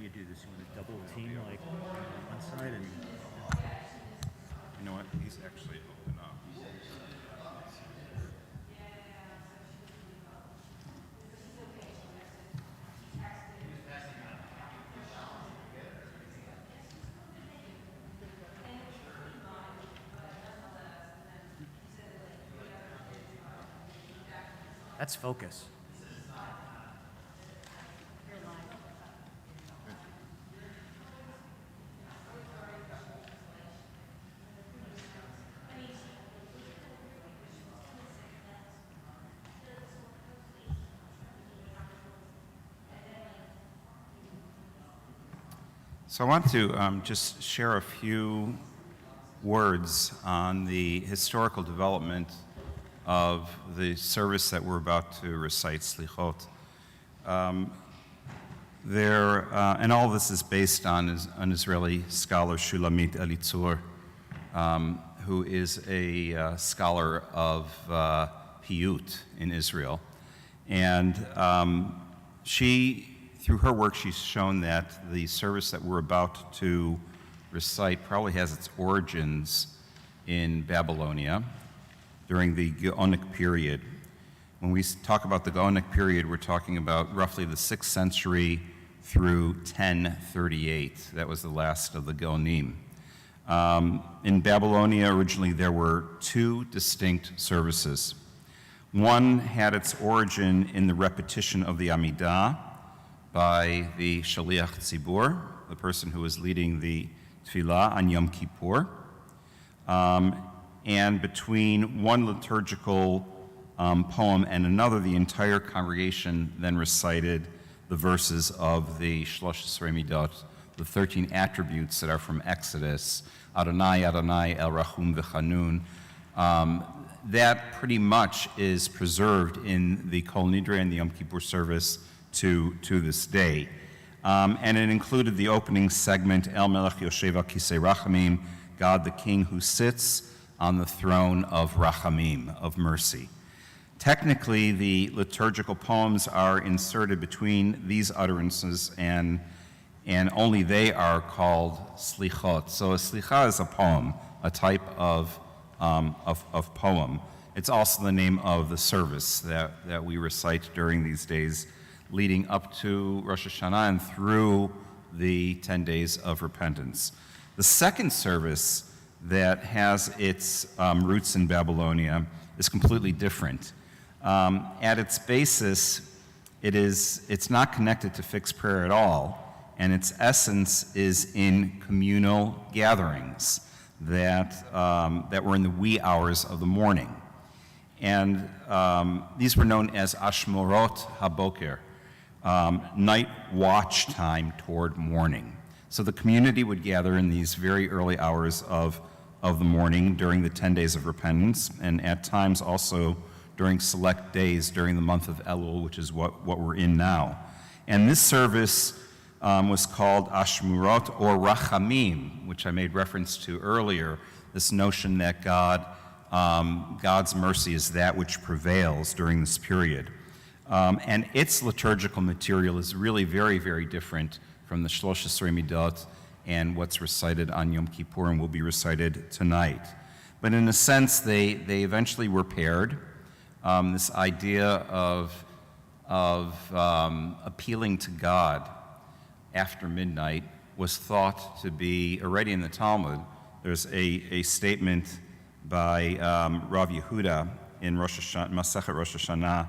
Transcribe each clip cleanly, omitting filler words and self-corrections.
you do this? You want to double team like one side and... You know what? He's actually open up. That's focus. So I want to just share a few words on the historical development of the service that we're about to recite, Selichot. And all this is based on an Israeli scholar, Shulamit Elitzur, who is a scholar of Piyut in Israel. And she, through her work, she's shown that the service that we're about to recite probably has its origins in Babylonia during the Gaonic period. When we talk about the Gaonic period, we're talking about roughly the 6th century through 1038. That was the last of the Gaonim. In Babylonia, originally there were 2 distinct services. One had its origin in the repetition of the Amidah by the Shaliach Tzibur, the person who was leading the Tefillah on Yom Kippur. And between one liturgical poem and another, the entire congregation then recited the verses of the Shlosh Esrei Midot, the 13 attributes that are from Exodus, Adonai, Adonai, El Rachum V'Chanun. That pretty much is preserved in the Kol Nidre and the Yom Kippur service to this day. And it included the opening segment, El Melech Yoshev al Kisei Rachamim, God the King who sits on the throne of Rachamim, of mercy. Technically, the liturgical poems are inserted between these utterances, and only they are called Selichot. So a Selicha is a poem, a type of poem. It's also the name of the service that we recite during these days leading up to Rosh Hashanah and through the 10 days of repentance. The second service that has its roots in Babylonia is completely different. At its basis, it's not connected to fixed prayer at all, and its essence is in communal gatherings that were in the wee hours of the morning. And these were known as Ashmorot HaBoker, night watch time toward morning. So the community would gather in these very early hours of the morning during the 10 days of repentance, and at times also during select days during the month of Elul, which is what we're in now. And this service was called Ashmurot or Rachamim, which I made reference to earlier, this notion that God's mercy is that which prevails during this period. And its liturgical material is really very, very different from the Shlosh Esrei Midot and what's recited on Yom Kippur and will be recited tonight. But in a sense, they eventually were paired. This idea of appealing to God after midnight was thought to be already in the Talmud. There's a statement by Rav Yehuda in Masechet Rosh Hashanah.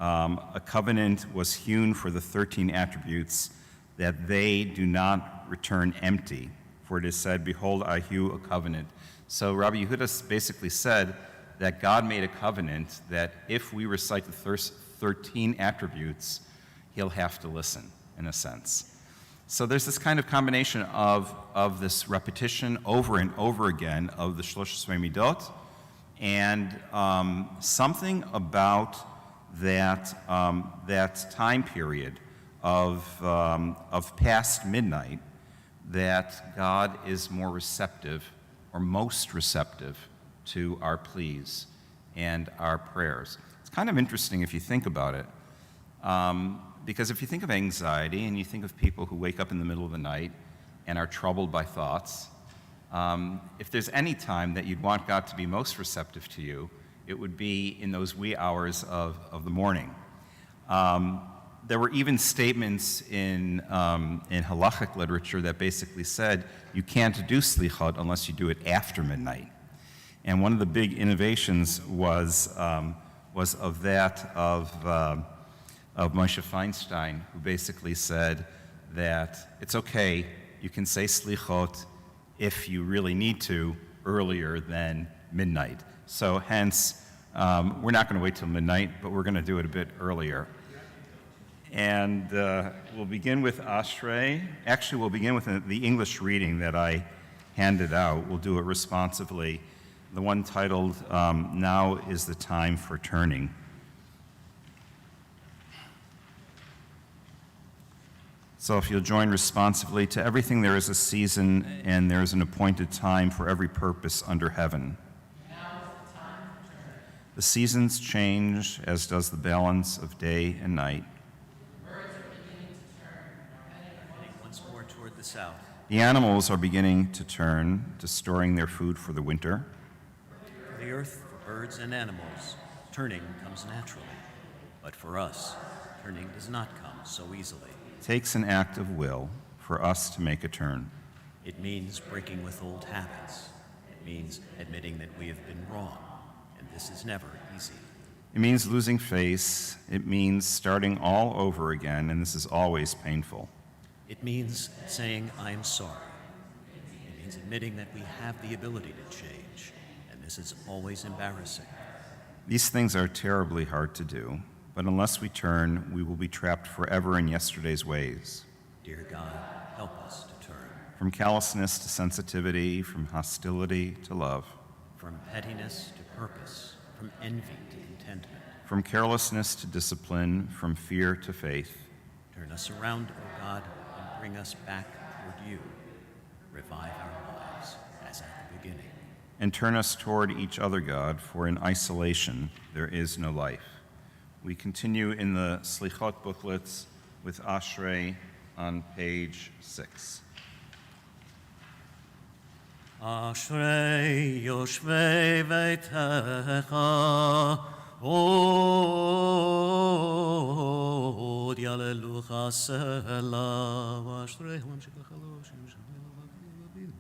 A covenant was hewn for the 13 attributes that they do not return empty. For it is said, behold, I hew a covenant. So Rabbi Yehuda basically said that God made a covenant that if we recite the 13 attributes, he'll have to listen, in a sense. So there's this kind of combination of this repetition over and over again of the Shlosh Esrei Midot, and something about that time period of past midnight that God is more receptive, or most receptive, to our pleas and our prayers. It's kind of interesting if you think about it. Because if you think of anxiety and you think of people who wake up in the middle of the night and are troubled by thoughts, if there's any time that you'd want God to be most receptive to you, it would be in those wee hours of the morning. There were even statements in halachic literature that basically said you can't do slichot unless you do it after midnight. And one of the big innovations was of Moshe Feinstein, who basically said that it's okay, you can say slichot if you really need to earlier than midnight. So hence, we're not going to wait till midnight, but we're going to do it a bit earlier. And we'll begin with Ashrei. Actually, we'll begin with the English reading that I handed out. We'll do it responsively. The one titled, Now is the Time for Turning. So if you'll join responsively, to everything there is a season, and there is an appointed time for every purpose under heaven. Now is the time to turn. The seasons change, as does the balance of day and night. The birds are beginning to turn, heading once more toward the south. The animals are beginning to turn to storing their food for the winter. For the earth, for birds and animals, turning comes naturally. But for us, turning does not come so easily. It takes an act of will for us to make a turn. It means breaking with old habits. It means admitting that we have been wrong, and this is never easy. It means losing face. It means starting all over again, and this is always painful. It means saying, I'm sorry. It means admitting that we have the ability to change, and this is always embarrassing. These things are terribly hard to do, but unless we turn, we will be trapped forever in yesterday's ways. Dear God, help us to turn. From callousness to sensitivity, from hostility to love. From pettiness to purpose, from envy to contentment. From carelessness to discipline, from fear to faith. Turn us around, O God, and bring us back toward you. Revive our lives as at the beginning. And turn us toward each other, God, for in isolation there is no life. We continue in the Selichot booklets with Ashrei on page 6. Ashrei yoshvei veitecha od yalelucha selav. Ashrei hamshikach haloshim shamil v'avim.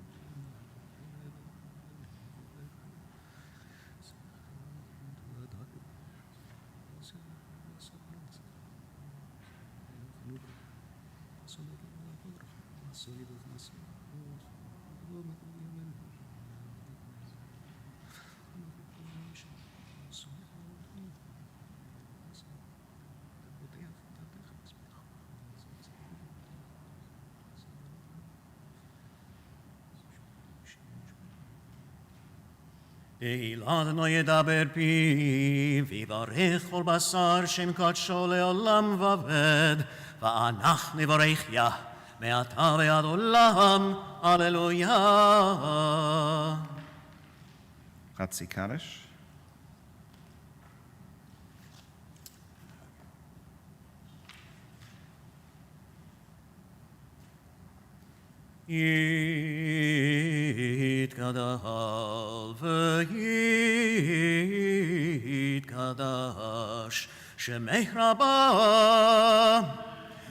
Eilad no yedaber pi, vivarech kol basar shem kadsho leolam vaved, va'anach nivarech yah, me'ata ve'ad olam, Alleluia. Chatzi Kaddish. Yitgadal v'yitgadash shemech rabah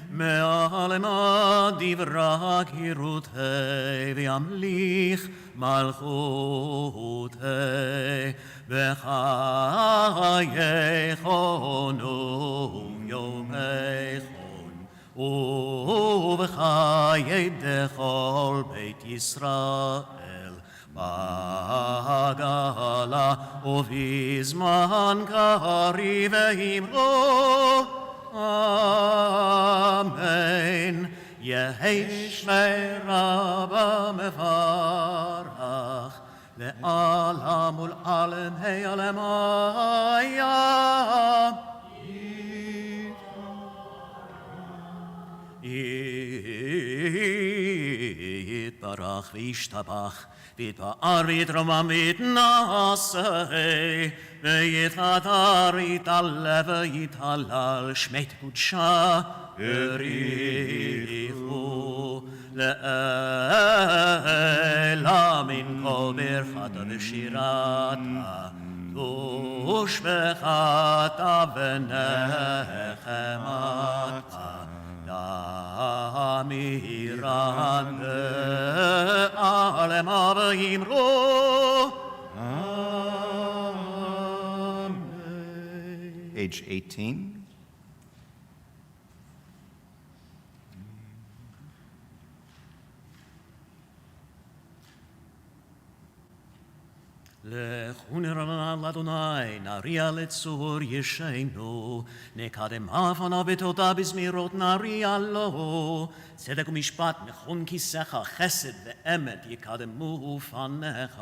me'alema divra kirutei v'yamlich malchutei v'chayechonu yomechon ובחיי דכל בית ישראל בגלה ובזמן קריב ואמרו אמן יהי שמי רבה מברך לעלם ולעלם העלמיה יתברך וישתבח, ויתפאר ויתרומם ויתנשא, ויתהדר יתעלה ויתהלל, שמי קודשה בריחו לאלה מן כל ברכתה ושירתה, ושבחתה ונחמתה, דמירן בעלמה ואמרו אמן. Page 18. לכו נרננה לאדוני, נריע לצור ישנו, נקדם אף בתודה בזמירות נריע לו, צדק ומשפט נכון כיסך, חסד ואמת יקדמו פניך,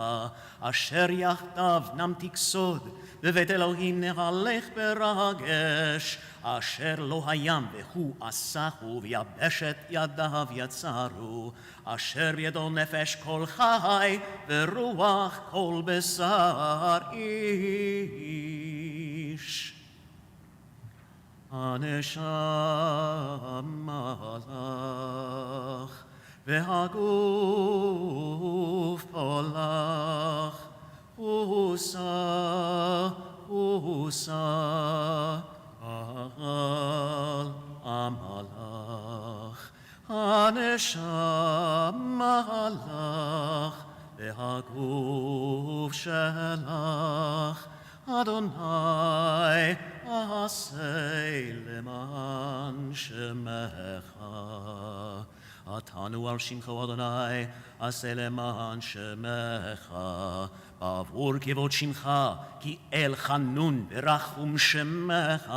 אשר יחדיו נמתיק סוד, בבית אלוהים נהלך ברגש, אשר לא הים והוא עשהו, ויבשת ידיו יצרו, אשר בידו נפש כל חי, ורוח כל בשר איש. הנשמה לך, והגוף פולח, הוסה, על המלאך, הנשמה לך, והגוף שלך, אדוני, עשה למען שמך. עתנו על שמך, אדוני, עשה למען שמך. בעבור כבוד שמך, כי אל חנון ורחום שמך.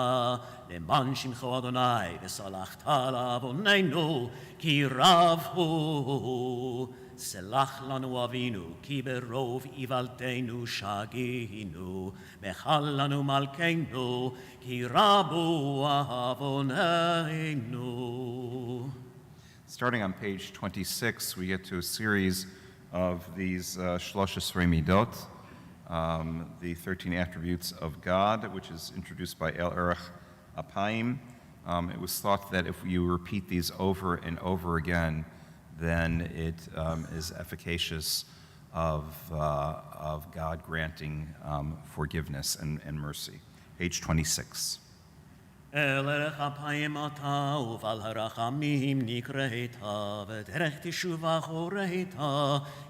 למען שמך, אדוני, וסלחת לעווננו, כי רב הוא. סלח לנו אבינו, כי ברוב איוולתנו שגינו, מחל לנו מלכנו, כי רבו עווננו. Starting on page 26, we get to a series of these Shlosh Esrei Midot, the 13 attributes of God, which is introduced by El Erech Apayim. It was thought that if you repeat these over and over again, then it is efficacious of God granting forgiveness and mercy. Page 26. אל ערך אפיים אתה ובעל הרחמים נקראת, ודרך תשובה חורית,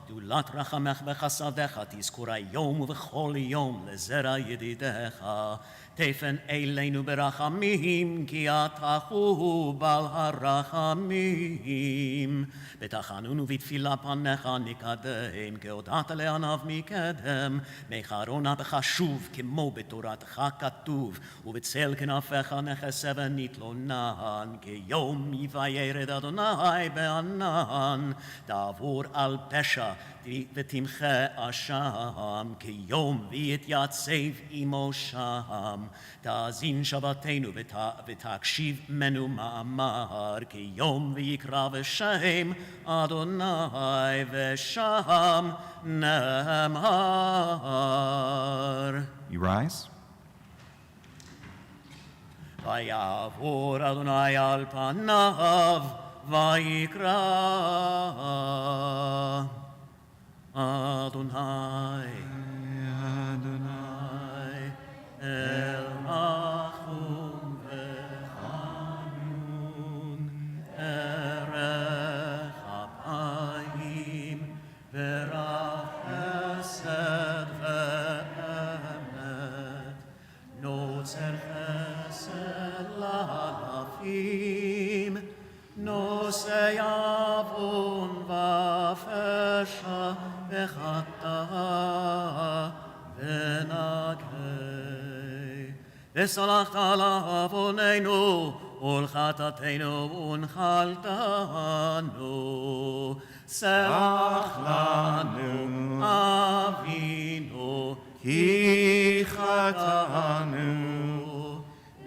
גדולת רחמך וחסדך תזכור היום ובכל יום לזרע ידידך. תפן אלינו ברחמים, כי אתה הוא בעל הרחמים. בתחנון ובתפילה פניך נקדם, כי הודעת לעניו מקדם, מחרונה בך שוב, כמו בתורתך כתוב, ובצל כנפיך נחסה ונתלונן, כי יום יביירד אדוני בענן, תעבור על פשע ותמחה אשם, כי יום ויתייצב עמו שם. תאזין שבתנו ותקשיב מנו מאמר, כי יום ויקרא בשם אדוני ושם נאמר. You rise. ויעבור אדוני על פניו ויקרא אדוני אל רחום וחנון, ערך אפיים ורב חסד ואמת, נוצר חסד לאלפים, נושא עוון ופשע וחטא ונקה. וסלחת לעווננו ולחטאתנו ונחלתנו. סלח לנו אבינו כי חטאנו,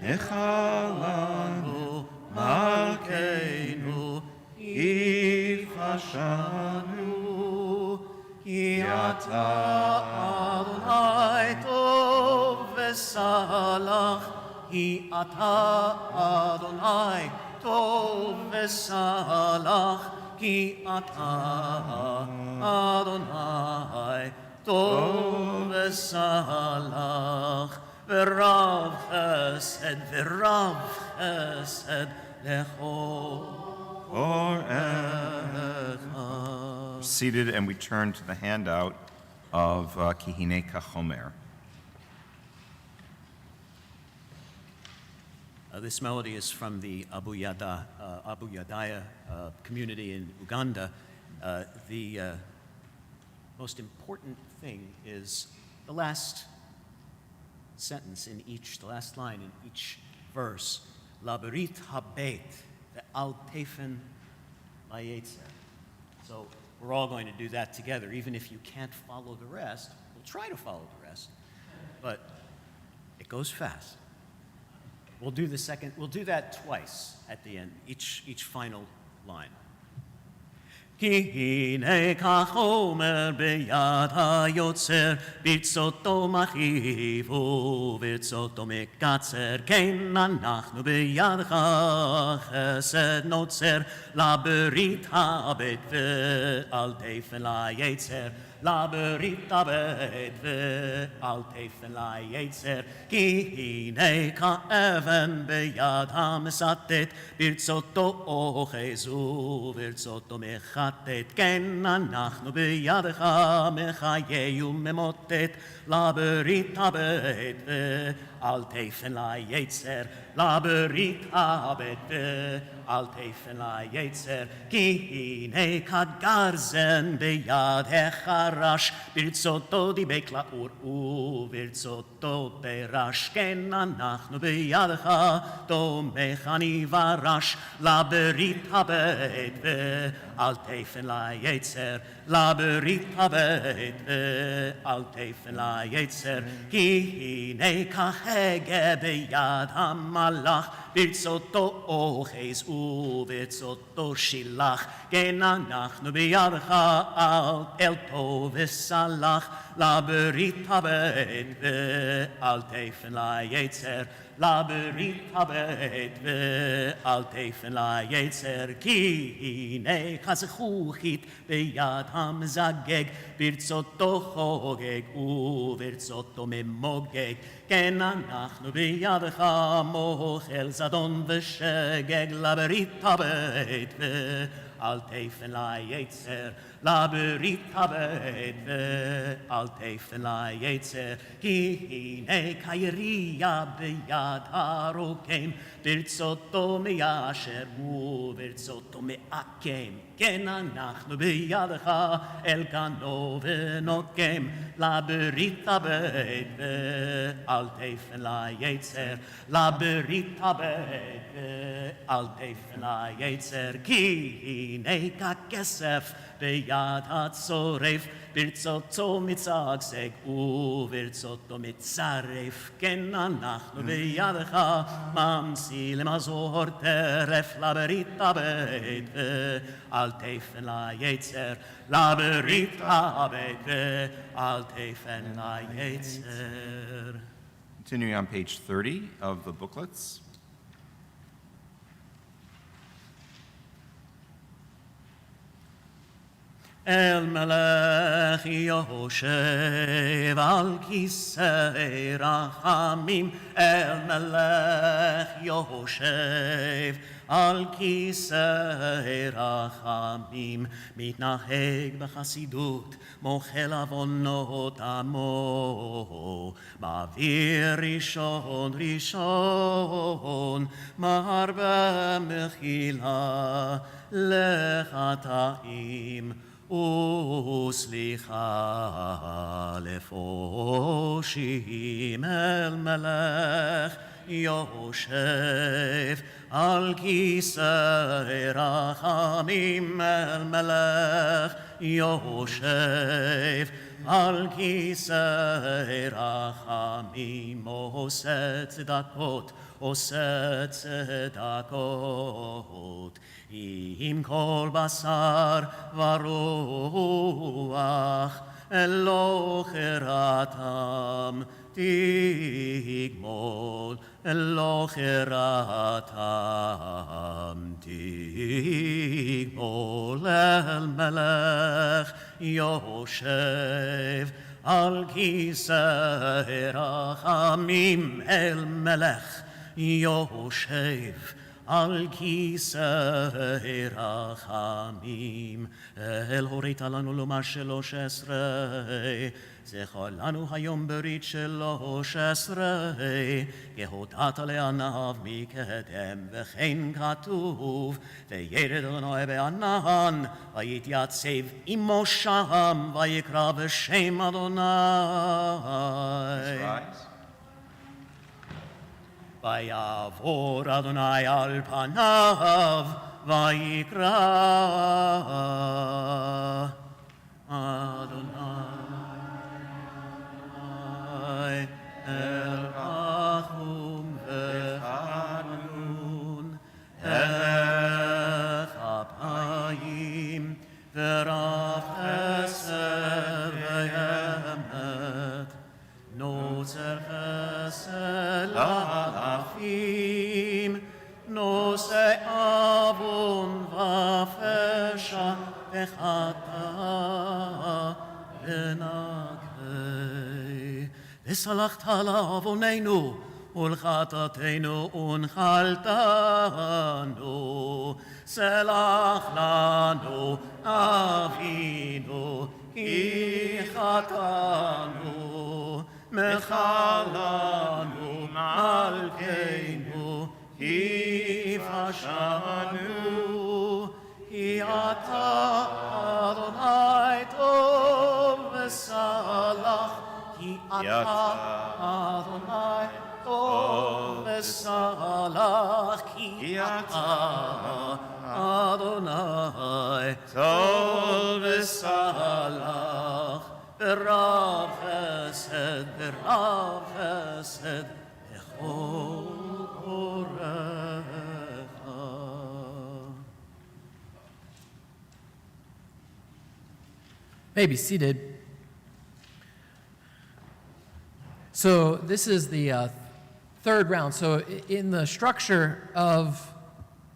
נחל לנו מלכנו כי פשענו, כי אתה אדוני טוב וסלח, כי אתה אדוני טוב וסלח, כי אתה אדוני טוב וסלח, ורב חסד לכל אורך. Seated, and we turn to the handout of Kihine Kachomer. This melody is from the Abu Yadaya community in Uganda. The most important thing is the last sentence in each, the last line in each verse. Laberit habet ve'al tefen layetzer. So we're all going to do that together. Even if you can't follow the rest, we'll try to follow the rest. But it goes fast. We'll do that twice at the end, each final line. כי הנה כך אומר ביד היוצר, ברצותו מרחיב וברצותו מקצר, כן אנחנו בידך חסד נוצר, לברית הבט ואל תפן ליצר, לברית הבט ואל תפן ליצר, כי הנה כאבן ביד המסתת, ברצותו אוחז וברצותו מחטט, כן אנחנו בידך מחיה וממוטט, לברית הבט ואל תפן ליצר, לברית הבט ואל תפן ליצר, כי הנה כגרזן ביד החרש, ברצותו דיבק לאור וברצותו דרש, כן אנחנו בידך תומך אני ורש, לברית הבט ואל תפן ליצר, לברית הבט ואל תפן ליצר, כי הנה כהגה ביד המלאך, ברצותו אוחז וברצותו שילח, כן אנחנו בידך אל טוב וסלח, לברית הבט ואל תפן ליצר, לברית הבט ואל תפן ליצר, כי הנה כזכוכית ביד המזגג, ברצותו חוגג וברצותו ממוגג, כן אנחנו בידך מוכל זדון ושגג, לברית הבט ואל תפן ליצר, לברית הבט ואל תפן ליצר, כי הנה כירייה ביד הרוקם, ברצותו מיישר וברצותו מעקם, כן אנחנו בידך אל גנו ונוקם, לברית הבט ואל תפן ליצר, לברית הבט ואל תפן ליצר, כי הנה ככסף ביד הצורף, ברצותו מצגשג וברצותו מצרף, כן אנחנו בידך ממסי למזור טרף, לברית הבט ואל תפן ליצר, לברית הבט ואל תפן ליצר. Continuing on page 30 of the booklets. אל מלך יושב על כיסא רחמים, אל מלך יושב על כיסא רחמים, מתנהג בחסידות, מוחל עוונות עמו, מעביר ראשון ראשון, מרבה מחילה לחטאים וסליחה לפושעים. אל מלך יושב על כיסא רחמים, אל מלך יושב על כיסא רחמים, עושה צדקות, עושה צדקות, כי אם כל בשר ורוח לא חרתם תגמול, לא חרתם תגמול. אל מלך יושב על כיסא רחמים, אל מלך יושב על כיסא רחמים. אל הורית לנו לומר 13, זכור לנו היום ברית 13, כהודעת לעניו מקדם, וכן כתוב, וירד אדוני בענן, ויתייצב עמו שם, ויקרא בשם אדוני. ויעבור אדוני על פניו, ויקרא אדוני אל רחום וחנון, ארך אפיים ורב חסד ואמת, נוצר חסד לאלפים, נושא עוון ופשע וחטא ונקה. וסלחת לעווננו ולחטאתנו ונחלתנו. סלח לנו אבינו כי חטאנו, מחל לנו מלכנו כי פשענו. כי אתה אדוני טוב וסלח, כי אתה אדוני טוב וסלח, כי אתה אדוני טוב וסלח. ברב חסד, ברב חסד, בכל קורך. May be seated. So this is the third round. So in the structure of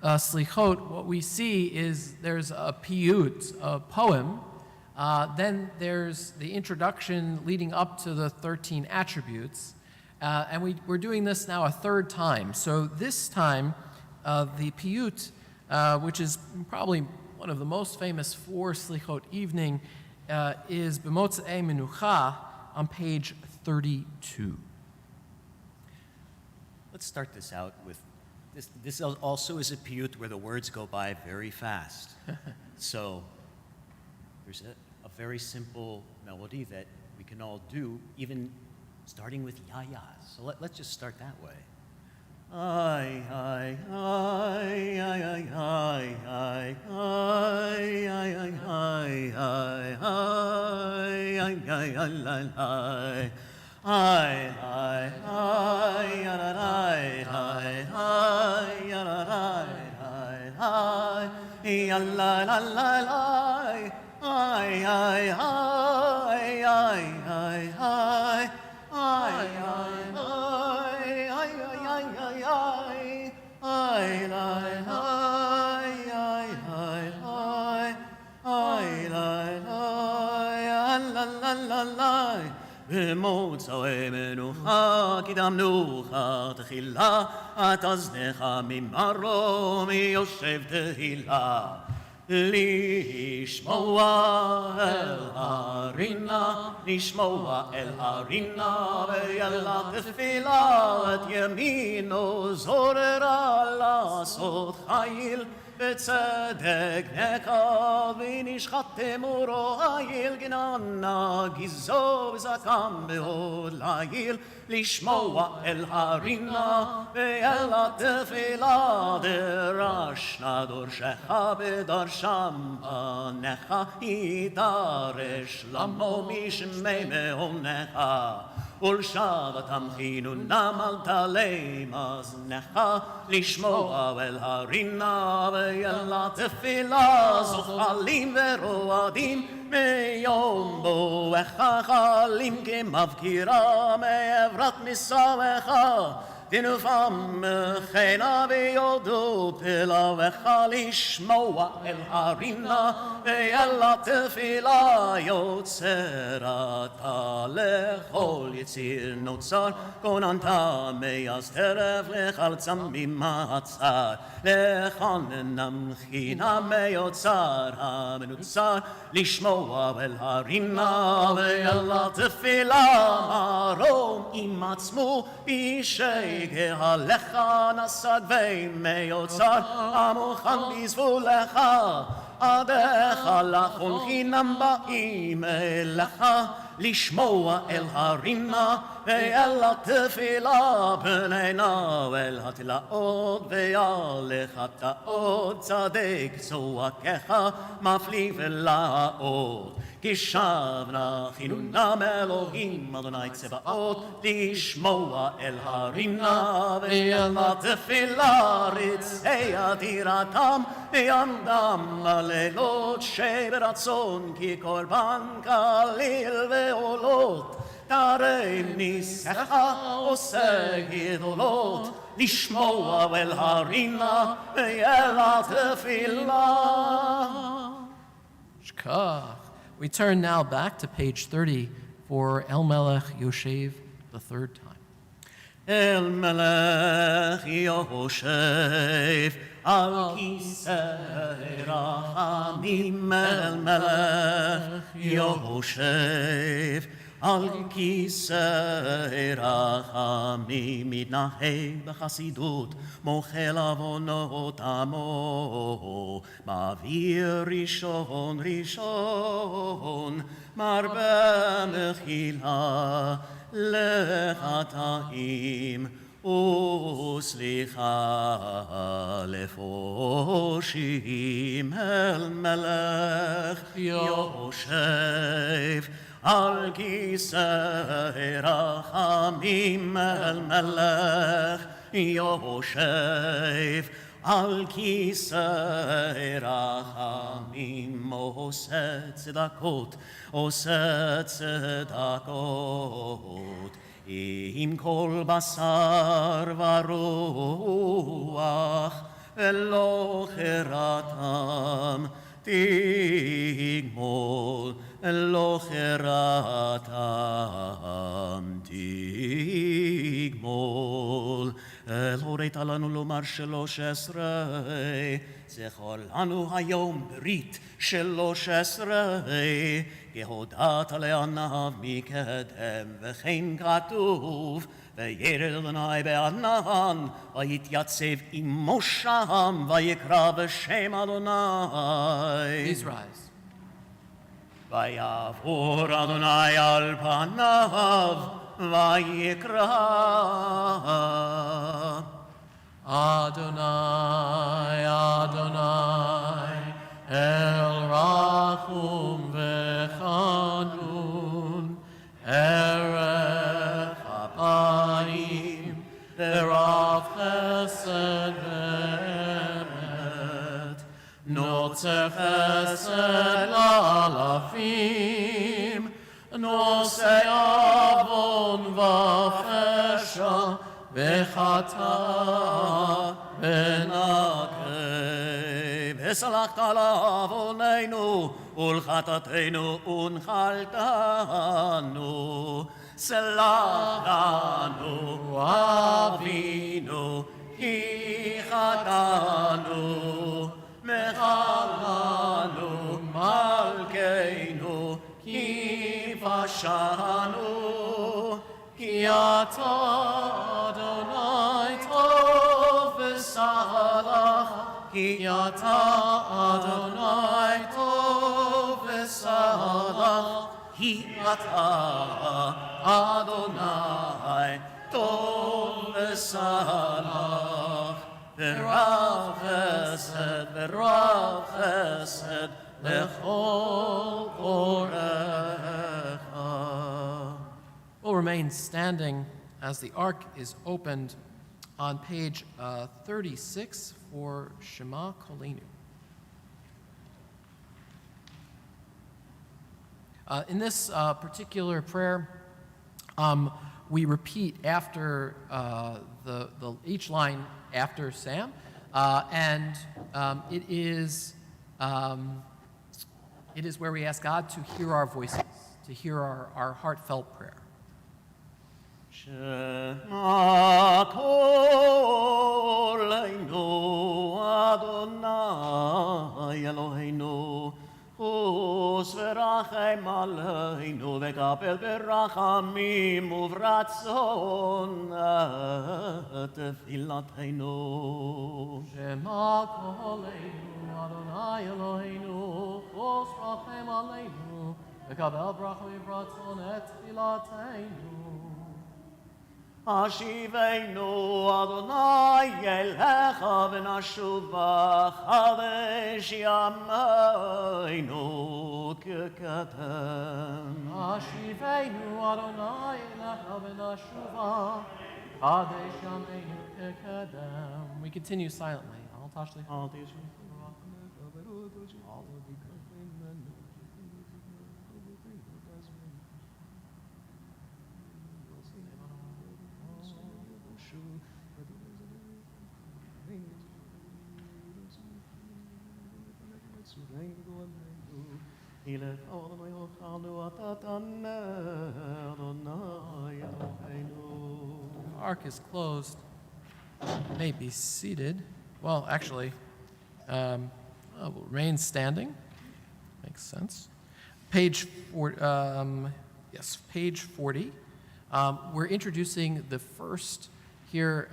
Selichot, what we see is there's a piyut, a poem. Then there's the introduction leading up to the 13 attributes. And we're doing this now a third time. So this time, the piyut, which is probably one of the most famous for Selichot evening, is B'motzei Menucha on page 32. Let's start this out with this. This also is a piyut where the words go by very fast. So there's a very simple melody that we can all do, even starting with ya-ya. So let's just start that way. Ay, ay, ay, ay, ay, ay, ay, ay, ay, ay, ay, ay, ay, ay, ay, ay, ay, ay, במוצאי מנוחה קדמנוחה תחילה, אתזנך ממרום יושב תהילה. לשמוע אל הרינה, לשמוע אל הרינה, וילה תפילה את ימינו זוררה לעשות חיל. בצדק נקל ונשחטתם ורויל, גננה גיזו וזקם מאוד לעיל. לשמוע אל הרינה ואל התפילה, דרשנה דורשך בדרשם בניך, יידרש למו משמי מעונך. ולשבתם חינונם אל תעלה מאזנך, לשמוע אל הרינה ואל התפילה, זוחלים ורועדים מיום בואך, חלים כמבקירה מעברת מסעך, תנופם חנה ויודו פלאיך, לשמוע אל הרינה ואל התפילה, יוצר אתה לכל יציר נוצר, כוננת מאז טרף לחלצם ממעצר, לחננם חינם מיוצר המנוצר, לשמוע אל הרינה ואל התפילה, מרום עם עצמו אישי גהלך, נסג ומיוצר המוכן בזבולך, עדיך לחון חינם באים אליך, לשמוע אל הרינה ואל התפילה, פנינה אל התלאות ויעלך תאות, צדק צועקך מפליא ולאות, כי שבנה חינונם אלוהים אדוני צבאות, לשמוע אל הרינה ואל התפילה, רצי אדירתם ויעמדם בלילות, שברצון כי קורבן קליל ועולות, תראה ניסך עושה גדולות, לשמוע אל הרינה ואל התפילה. Shkach. We turn now back to page 30 for El Melech Yoshev the third time. אל מלך יושב על כיסא רחמים, אל מלך יושב על כיסא רחמים, מתנהג בחסידות, מוחל עוונות עמו, מעביר ראשון ראשון, מרבה מחילה לחטאים וסליחה לפושעים. אל מלך יושב על כיסא רחמים, אל מלך יושב על כיסא רחמים, עושה צדקות, עושה צדקות, עם כל בשר ורוח, ולא חרתם תגמול, לא חרתם תגמול. אל הורית לנו לומר 13, זכור לנו היום ברית 13, כהודעת לעניו מקדם, וכן כתוב, וירד אדוני בענן, ויתייצב עמו שם, ויקרא בשם אדוני. Please rise. ויעבור אדוני על פניו, ויקרא Adonai, Adonai, El Rachum Vechanun, Erech Apayim, Verav Chesed Ve'emet, Notzer Chesed L'alafim, Nosei Avon V'chesha, וחטא ונקה, וסלחת לעווננו ולחטאתנו ונחלתנו. סלח לנו אבינו כי חטאנו, מחל לנו מלכנו כי פשענו, כי אתה אדוני טוב וסלח, כי אתה אדוני טוב וסלח, כי אתה אדוני טוב וסלח, ורב חסד ורב חסד לכל קוראיך. We'll remain remain standing as the ark is opened on page 36 for Shema Kolenu. In this particular prayer, we repeat after each line after Sam, and it is where we ask God to hear our voices, to hear our heartfelt prayer. Shema Koleinu Adonai Eloheinu Hus v'rachem aleinu v'kapel b'rachamim uvratzon tefilateinu. Shema Koleinu Adonai Eloheinu Hus v'rachem aleinu v'kapel b'rachamim uvratzon tefilateinu. Ashivenu Adonai Elecha v'nashuva Chadesh yameinu k'kedem. Ashivenu Adonai Elecha v'nashuva Chadesh yameinu k'kedem. We continue silently. Al tashlich. Ark is closed. May be seated. Well, actually, we'll remain standing. Makes sense. Page 40. Yes, page 40. We're introducing the first here.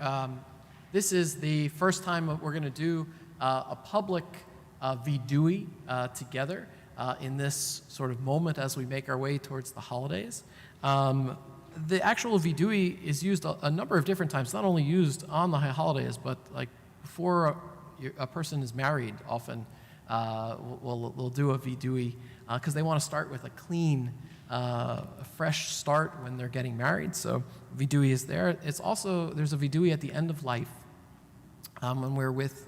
This is the first time we're going to do a public vidui together in this sort of moment as we make our way towards the holidays. The actual vidui is used a number of different times, not only used on the holidays, but like before a person is married, often we'll do a vidui because they want to start with a clean, fresh start when they're getting married. So vidui is there. It's also, there's a vidui at the end of life. When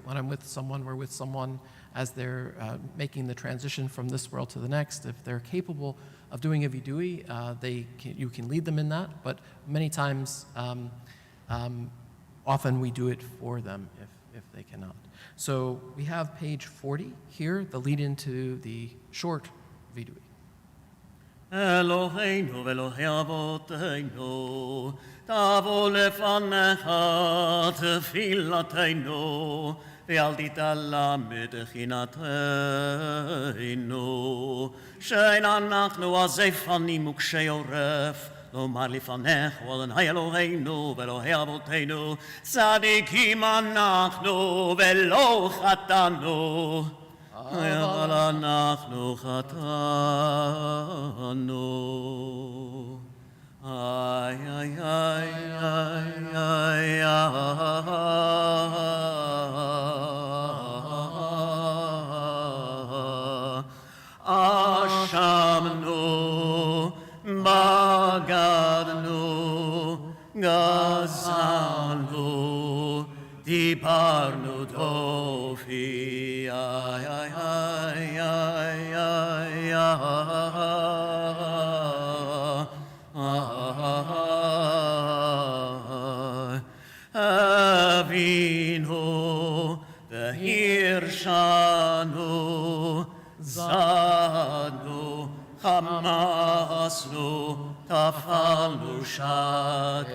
I'm with someone, we're with someone as they're making the transition from this world to the next. If they're capable of doing a vidui, you can lead them in that. But many times, often we do it for them if they cannot. So we have page 40 here, the lead into the short vidui. Eloheinu ve'Elokei avoteinu, tavo lefanecha tefilateinu, ve'al titala medechinatenu, she'en anachnu azefani mukshei oref, lomar lifanecha Adonai Eloheinu ve'Elokei avoteinu, tzadikim anachnu ve'lo chatanu. אבל אנחנו חטאנו. איי, איי, איי, איי, איי, אשמנו, בגדנו, גזלנו, דיברנו דופי, איי, איי, איי, איי, אבינו והרשענו, זדנו, חמסנו, טפלנו שקר,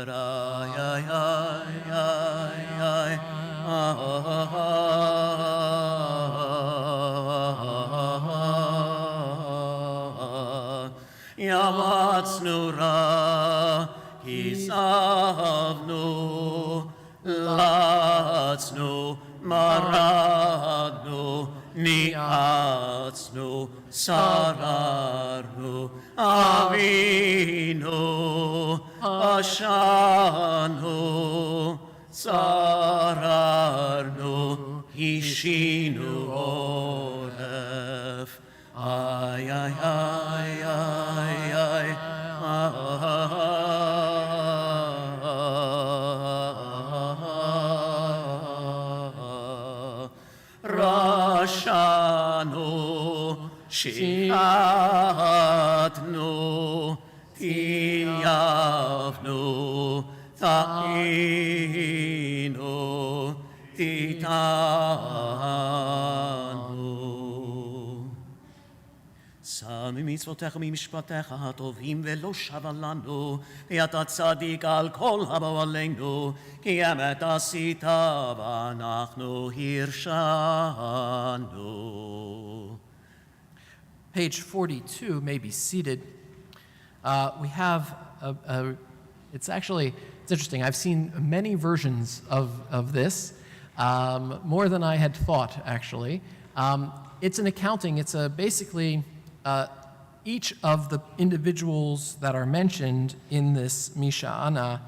איי, איי, איי, יבצנו רע, כיסבנו, לצנו, מרדנו, ניאצנו, שררנו, אבינו, פשענו, שררנו, השעינו עורף. איי, איי, איי, איי, איי, שיחתנו, תייבנו, תעינו, תיתנו. שא ממצוותיך וממשפטיך הטובים ולא שבה לנו, כי אתה צדיק על כל הבא עלינו, כי אמת עשית ואנחנו הרשענו. Page 42 may be seated. We have it's interesting. I've seen many versions of this, more than I had thought, actually. It's an accounting. It's basically each of the individuals that are mentioned in this Misha'ana,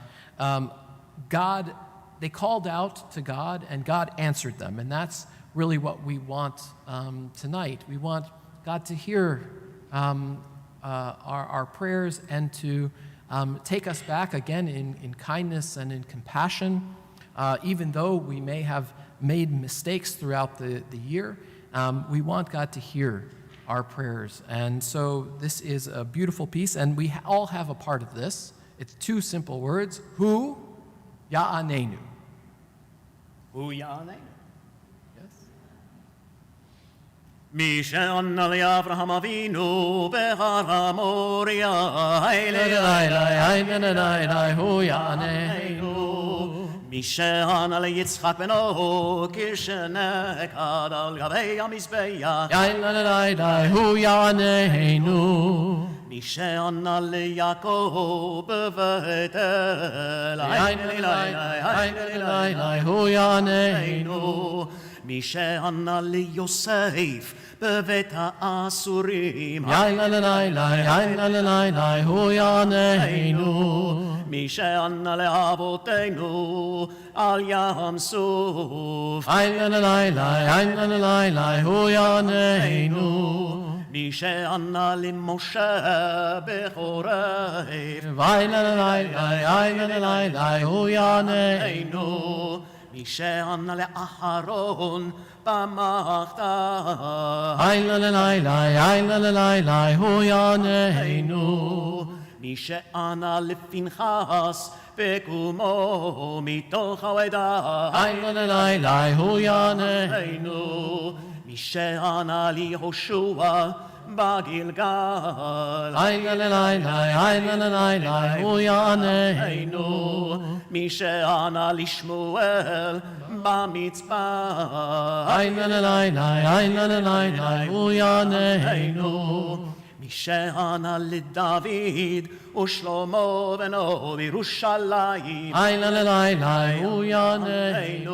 they called out to God, and God answered them. And that's really what we want tonight. We want God to hear our prayers and to take us back again in kindness and in compassion. Even though we may have made mistakes throughout the year, we want God to hear our prayers. And so this is a beautiful piece, and we all have a part of this. It's two simple words, Hu Ya'anenu. Hu Ya'anenu. Yes? מי שענה לאברהם אבינו בהר המוריה, Hu Ya'anenu. מי שענה ליצחק בנו כשנקד על גבי המזבח, Hu Ya'anenu. מי שענה ליעקב בבית אל, Hu Ya'anenu. מי שענה ליוסף בבית האסורים, Hu Ya'anenu. מי שענה לאבותינו על ים סוף, Hu Ya'anenu. מי שענה למשה בחורף, Hu Ya'anenu. מי שענה לאחרון במחתה, Hu Ya'anenu. מי שענה לפנחס בקומו מתוך העדה, Hu Ya'anenu. מי שענה ליהושע בגלגל, Hu Ya'anenu. מי שענה לשמואל במצפה, Hu Ya'anenu. מי שענה לדוד ושלמה בנו בירושלים, Hu Ya'anenu.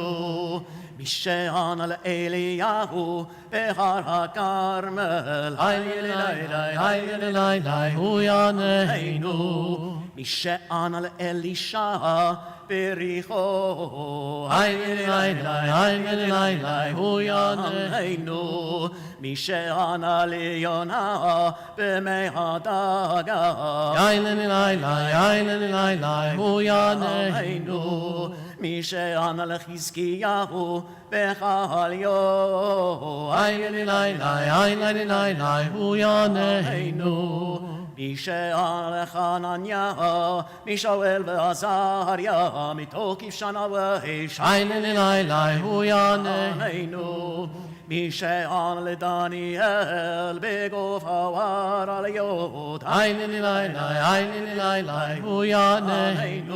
מי שענה לאליהו בהר הכרמל, Hu Ya'anenu. מי שענה לאלישע בריחו, Hu Ya'anenu. מי שענה ליונה במי הדגה, Hu Ya'anenu. מי שענה לחזקיהו בחליו, Hu Ya'anenu. מי שענה לחנניה משאול ועזריה מתוך כבשנה ואש, Hu Ya'anenu. מי שענה לדניאל בגוף הערליות, Hu Ya'anenu.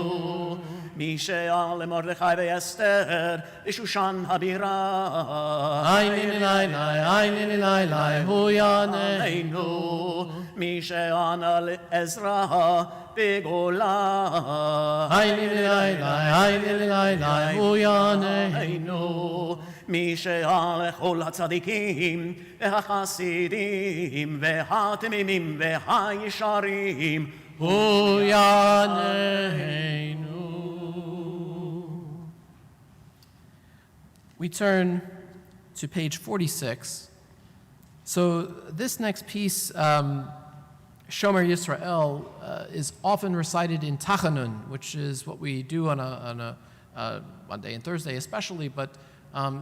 מי שענה למרדכי ואסתר בשושן הבירה, Hu Ya'anenu. מי שענה לעזרא בגולה, Hu Ya'anenu. מי שענה לכל הצדיקים והחסידים והתמימים והישרים, Hu Ya'anenu. We turn to page 46. So this next piece, Shomer Yisrael, is often recited in Tachanun, which is what we do on Monday and Thursday especially, but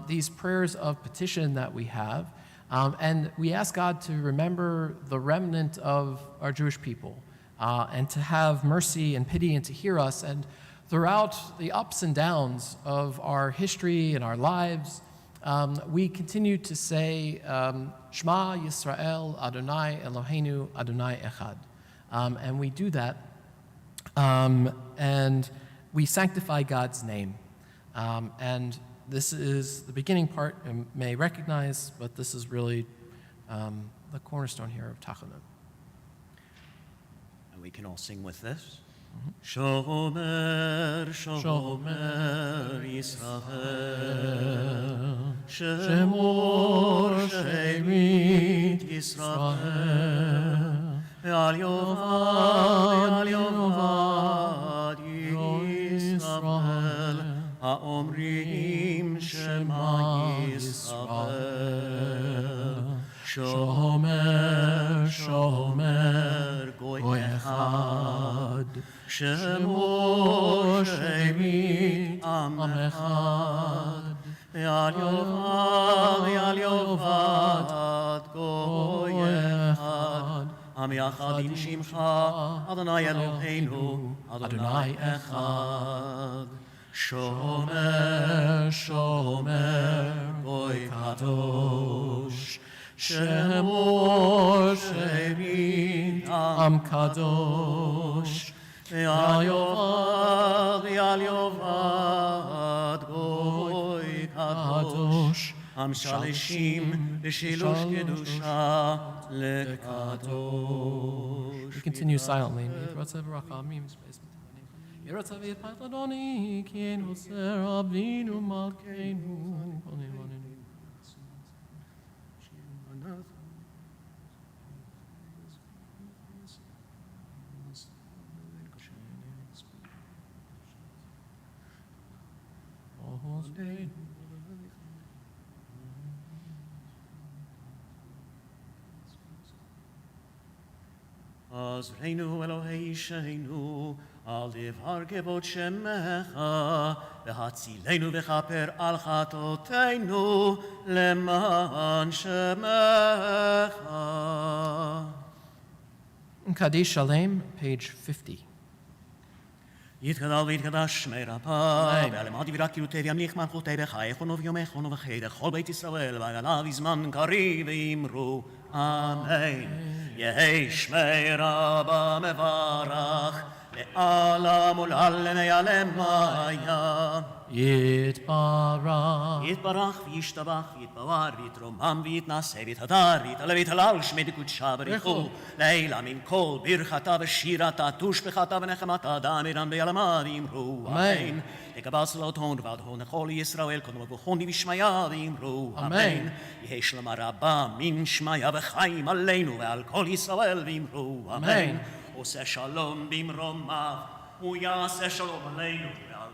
these prayers of petition that we have. And we ask God to remember the remnant of our Jewish people and to have mercy and pity and to hear us. And throughout the ups and downs of our history and our lives, we continue to say, Shema Yisrael, Adonai Eloheinu, Adonai Echad. And we do that, and we sanctify God's name. And this is the beginning part you may recognize, but this is really the cornerstone here of Tachanun. And we can all sing with this. Shomer, Shomer, Yisrael, Shemor, Shemit, Yisrael, Al Yovad, Yisrael, Haomrim, Shema Yisrael, Shomer, Shomer, Goy Echad, Shemor, Shemit, Am Echad, Al Yovad, Goy Echad, Am Yachad Im Shimcha, Adonai Eloheinu, Adonai Echad. Shomer, Shomer, Goy Kadosh, Shemor, Shemit, Am Kadosh, Al Yovad, Goy Kadosh, Am Shalishim, L'Shilush Kedusha, Lekadosh. We continue silently. Yeratzavi Patladoni, Kien Hoser Abinu Malkeinu. Azreinu Elohei Sheinu, Al Devar Kevod Shemecha, V'Hatzilenu V'Chaper Al Chatoteinu, Leman Shemecha. Kadesh Shalem, page 50. יתגדל ויתקדש שמי רבה, ועלמד וירקיות וימליך מלכותי בחייכונו ויומכונו וחיי לכל בית ישראל, ויגלה בזמן קריב ואמרו אמן. יהי שמי רבה מברך, לעלם ולעלם יעלמיה. יתברך. יתברך וישתבח ויתבואר ויתרומם ויתנשא ויתהדר ויתעלה ויתהלל שמי דקודשה בריחו לעילם עם כל ברכתה ושירתה תושבחתה ונחמתה דאמירן ביעלמה ואמרו אמן. לקבל צלותון ובעדהון לכל ישראל קודמו ובחוני ושמיה ואמרו אמן. יהי שלמה רבה מן שמיה וחיים עלינו ועל כל ישראל ואמרו אמן. עושה שלום במרומיו ויעשה שלום עלינו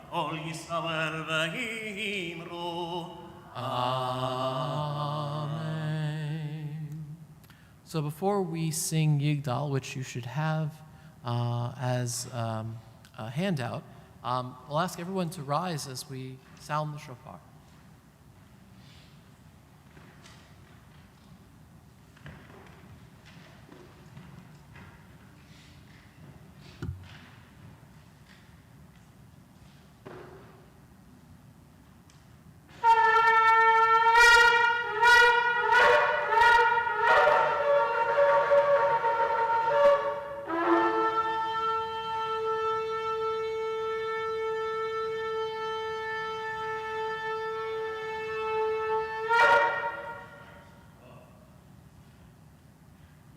all Yisrael v'himru. Amen. So before we sing Yigdal, which you should have as a handout, I'll ask everyone to rise as we sound the shofar.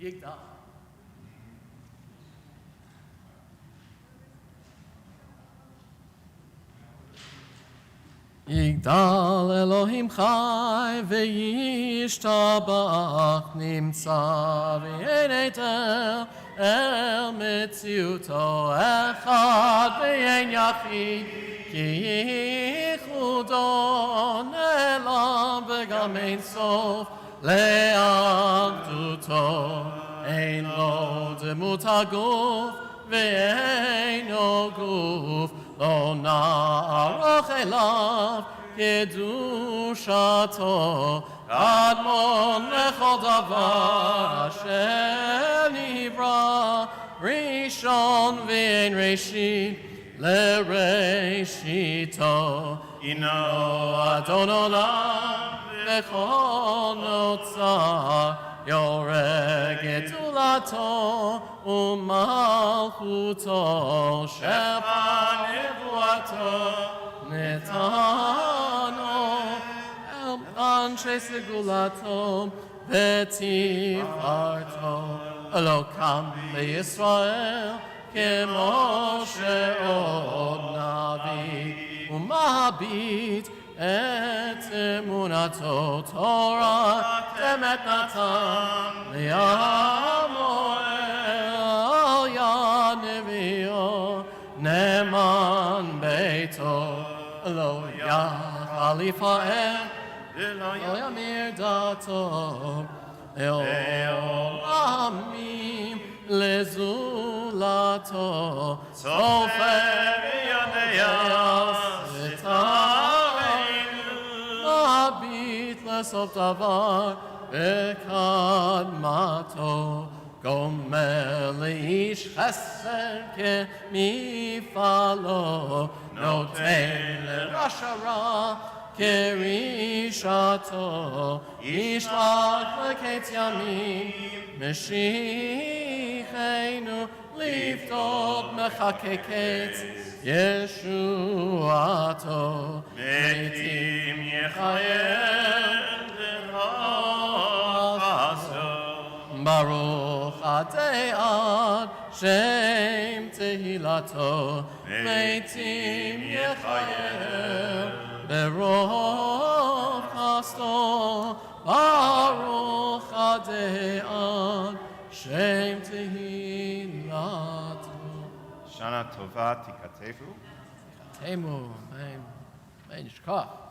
Yigdal. Yigdal Elohim chai v'yishtabach nimtza v'yenetel el metziuto echad v'yen yachid ki yichudo nelam v'gam ein sof le'agduto ein lo demut haguf ve'eino guf lo na'aroch elav kedushato קדמון לכל דבר אשר נברא, ראשון ואין ראשית לראשיתו. הנו אדון עולם וכל נוצר, יורה גדולתו ומלכותו, שפע נבואתו נתנו אנשי סגולתו ותפארתו. לא קם בישראל כמו שעוד נביא, ומביט את אמונתו, תורה אמת נתן לעמו, על יד נביאו נאמן ביתו. לא יכל לפאר ולא ימיר דעתו, לעולמים לזולתו, סופר יודע שתרנו, מביט לסוף דבר בקדמתו, גומר לאיש חסר כמפעלו, נותן לרשע רע כרישתו, ישלח לקץ ימים משיחנו, לפדות מחכה קץ ישועתו, מתים יחייל וחסו. ברוך עדי עד שם תהילתו, מתים יחייל ברוב חסדו. ברוך עדי עד שם תהילתו. שנה טובה תיקתפו. תמו, בין נשכח.